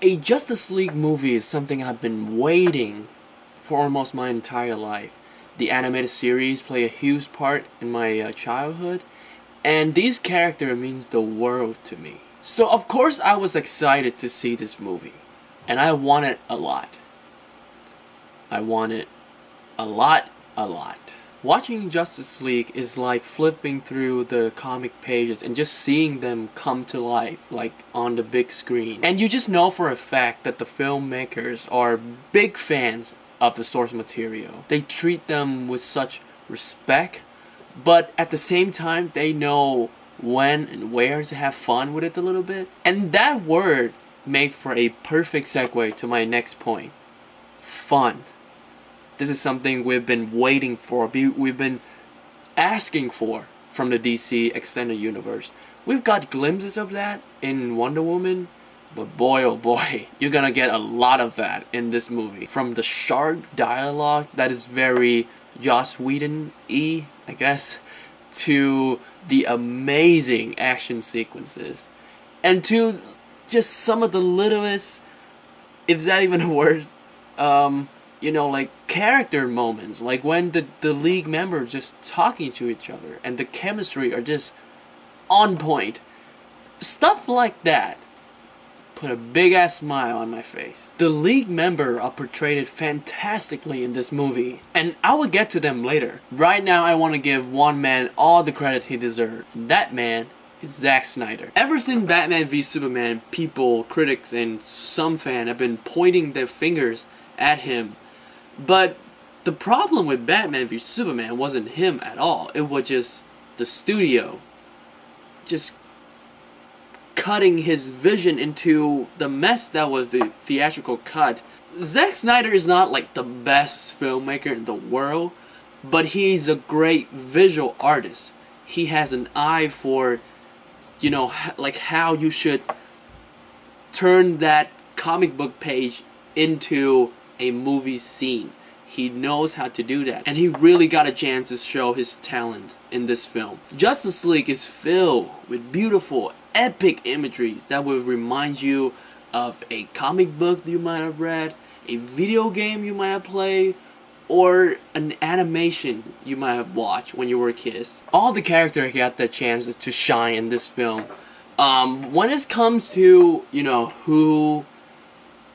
A Justice League movie is something I've been waiting for almost my entire life. The animated series play a huge part in my childhood, and these characters means the world to me. So of course I was excited to see this movie, and I want it a lot. I want it a lot, a lot. Watching Justice League is like flipping through the comic pages and just seeing them come to life, like on the big screen. And you just know for a fact that the filmmakers are big fans of the source material. They treat them with such respect, but at the same time they know when and where to have fun with it a little bit. And that word made for a perfect segue to my next point. Fun. This is something we've been waiting for, we've been asking for from the DC Extended Universe. We've got glimpses of that in Wonder Woman, but boy oh boy, you're gonna get a lot of that in this movie. From the sharp dialogue that is very Joss Whedon-y, I guess, to the amazing action sequences, and to just some of the littlest, if that even a word, you know, like character moments, like when the league members just talking to each other and the chemistry are just on point. Stuff like that put a big ass smile on my face. The league member are portrayed fantastically in this movie, and I will get to them later. Right now I want to give one man all the credit he deserves. That man is Zack Snyder. Ever since Batman v Superman, people, critics, and some fans have been pointing their fingers at him. But the problem with Batman v Superman wasn't him at all. It was just the studio just cutting his vision into the mess that was the theatrical cut. Zack Snyder is not like the best filmmaker in the world, but he's a great visual artist. He has an eye for, you know, like how you should turn that comic book page into a movie scene. He knows how to do that, and he really got a chance to show his talents in this film. Justice League is filled with beautiful, epic imageries that will remind you of a comic book you might have read, a video game you might have played, or an animation you might have watched when you were a kid. All the characters got the chance to shine in this film. When it comes to, you know, who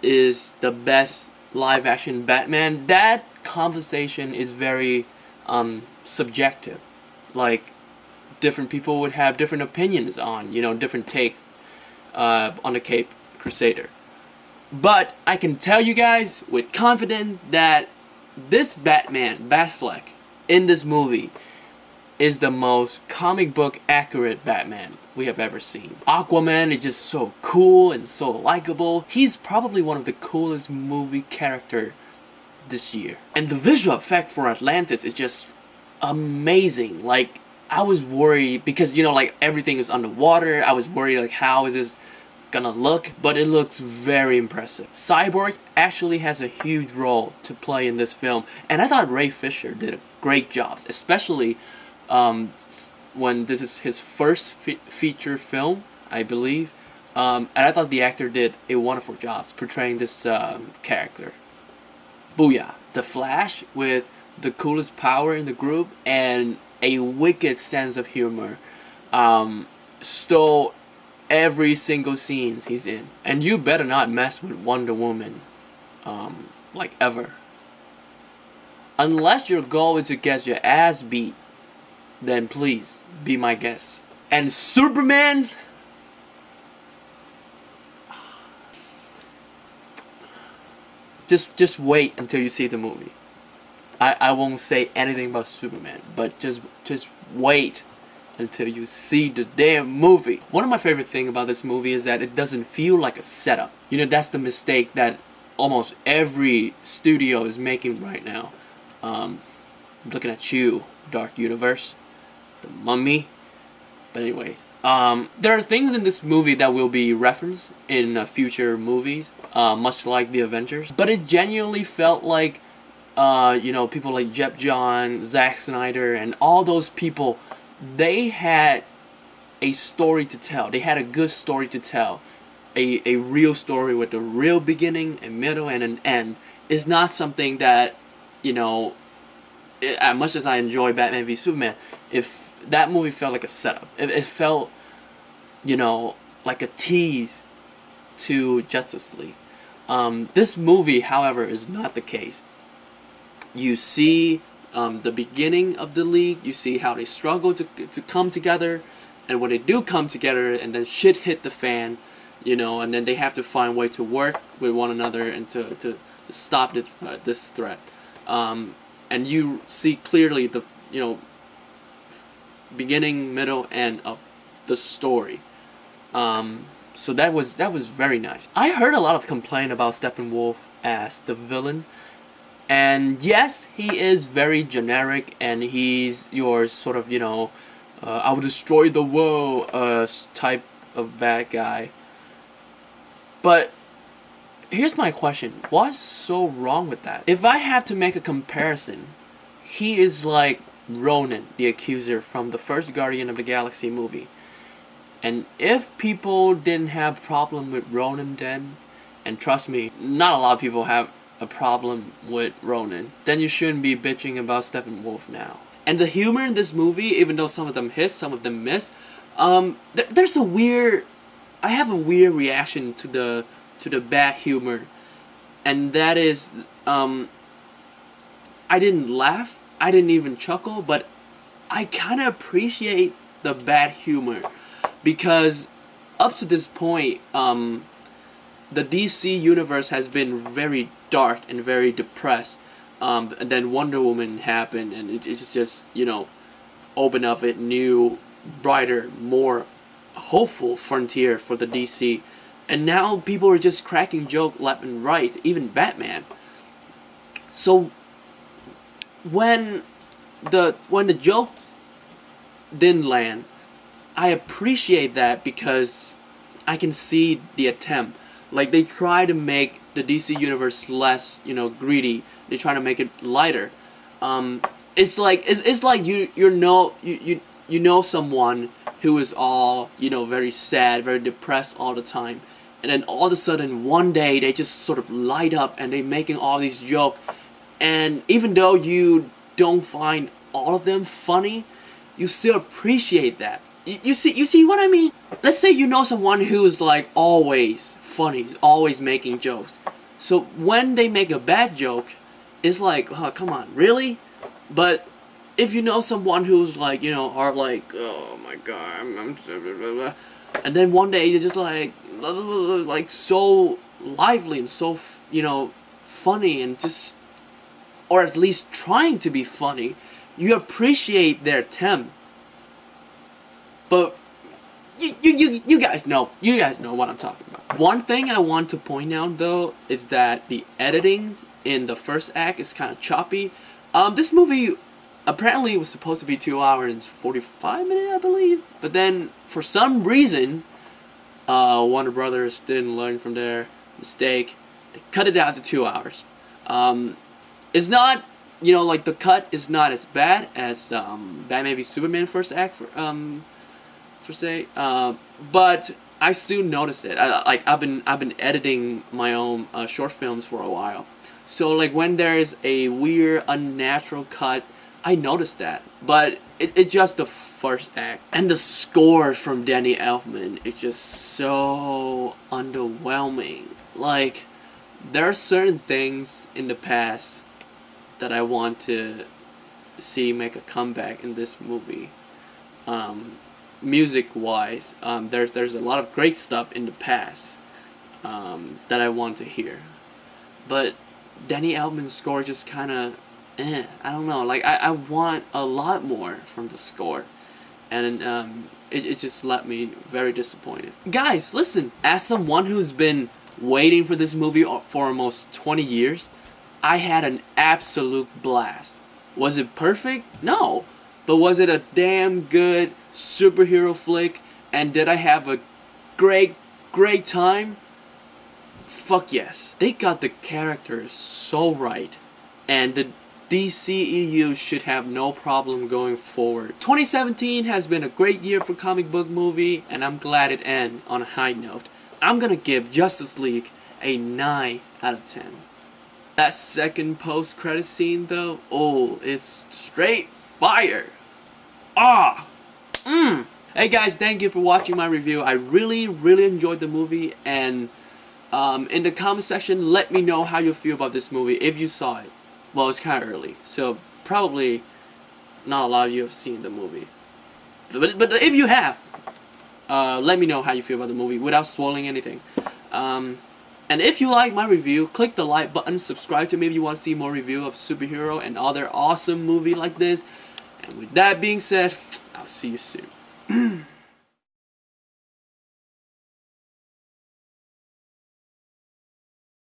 is the best live action Batman, that conversation is very subjective. Like, different people would have different opinions on, you know, different takes on the Cape Crusader. But I can tell you guys with confidence that this Batman, Batfleck, in this movie is the most comic book accurate Batman we have ever seen. Aquaman is just so cool and so likable. He's probably one of the coolest movie characters this year. And the visual effect for Atlantis is just amazing. Like, I was worried because, you know, like everything is underwater. I was worried like how is this gonna look, but it looks very impressive. Cyborg actually has a huge role to play in this film, and I thought Ray Fisher did a great job, especially when this is his first feature film, I believe, and I thought the actor did a wonderful job portraying this character. Booyah! The Flash, with the coolest power in the group and a wicked sense of humor, stole every single scene he's in. And you better not mess with Wonder Woman, like ever. Unless your goal is to get your ass beat, then please be my guest. And Superman, just wait until you see the movie. I won't say anything about Superman, but just wait until you see the damn movie. One of my favorite things about this movie is that it doesn't feel like a setup. You know, that's the mistake that almost every studio is making right now. I'm looking at you, Dark Universe, The Mummy. But anyways, there are things in this movie that will be referenced in future movies, much like The Avengers. But it genuinely felt like, you know, people like Jeff Johns, Zack Snyder, and all those people, they had a story to tell. They had a good story to tell. a real story with a real beginning, a middle, and an end is not something that, you know, as much as I enjoy Batman v Superman, if that movie felt like a setup, it felt, you know, like a tease to Justice League. This movie, however, is not the case. You see the beginning of the League, you see how they struggle to come together, and when they do come together and then shit hit the fan, you know, and then they have to find a way to work with one another and to stop this threat. And you see clearly the, you know, beginning, middle, end of the story. So that was very nice. I heard a lot of complaint about Steppenwolf as the villain, and yes, he is very generic, and he's your sort of, you know, I will destroy the world type of bad guy. But here's my question: what's so wrong with that? If I have to make a comparison, he is like Ronan, the Accuser from the first Guardian of the Galaxy movie. And if people didn't have a problem with Ronan then, and trust me, not a lot of people have a problem with Ronan, then you shouldn't be bitching about Steppenwolf now. And the humor in this movie, even though some of them hiss, some of them miss, there's a weird... I have a weird reaction to the bad humor. And that is, I didn't laugh, I didn't even chuckle, but I kind of appreciate the bad humor. Because up to this point, the DC universe has been very dark and very depressed. And then Wonder Woman happened, and it's just, you know, open up a new, brighter, more hopeful frontier for the DC. And now people are just cracking jokes left and right, even Batman. So when the joke didn't land, I appreciate that because I can see the attempt. Like, they try to make the DC universe less, you know, greedy. They try to make it lighter. It's like you know someone who is all, you know, very sad, very depressed all the time, and then all of a sudden one day they just sort of light up and they making all these jokes, and even though you don't find all of them funny, you still appreciate that. You see what I mean? Let's say you know someone who is like always funny, always making jokes. So when they make a bad joke, it's like, oh, come on, really? But if you know someone who's like, you know, are like, oh my god, I'm blah, blah, blah, and then one day they're just like so lively and so, you know, funny and just, or at least trying to be funny, you appreciate their attempt. But you guys know what I'm talking about. One thing I want to point out though is that the editing in the first act is kind of choppy. This movie apparently was supposed to be 2 hours and 45 minutes, I believe. But then for some reason, Warner Brothers didn't learn from their mistake. They cut it down to 2 hours. It's not, you know, like the cut is not as bad as Batman v Superman first act for say, but I still notice it. I've been editing my own short films for a while, so like when there's a weird, unnatural cut, I notice that. But it's just the first act, and the score from Danny Elfman, it's just so underwhelming. Like, there are certain things in the past that I want to see make a comeback in this movie. Music wise, there's a lot of great stuff in the past that I want to hear, but Danny Elfman's score just kind of I don't know, like I want a lot more from the score, and it just left me very disappointed. Guys, listen, as someone who's been waiting for this movie for almost 20 years, I had an absolute blast. Was it perfect? No. But was it a damn good superhero flick? And did I have a great time? Fuck yes. They got the characters so right. And the DCEU should have no problem going forward. 2017 has been a great year for comic book movie, and I'm glad it ended on a high note. I'm gonna give Justice League a 9 out of 10. That second post-credit scene though, oh, it's straight fire. Hey guys, thank you for watching my review. I really enjoyed the movie, and in the comment section, let me know how you feel about this movie if you saw it. Well, it's kind of early, so probably not a lot of you have seen the movie. But if you have, let me know how you feel about the movie without spoiling anything. And if you like my review, click the like button, subscribe to me if you want to see more review of superhero and other awesome movie like this. And with that being said, I'll see you soon.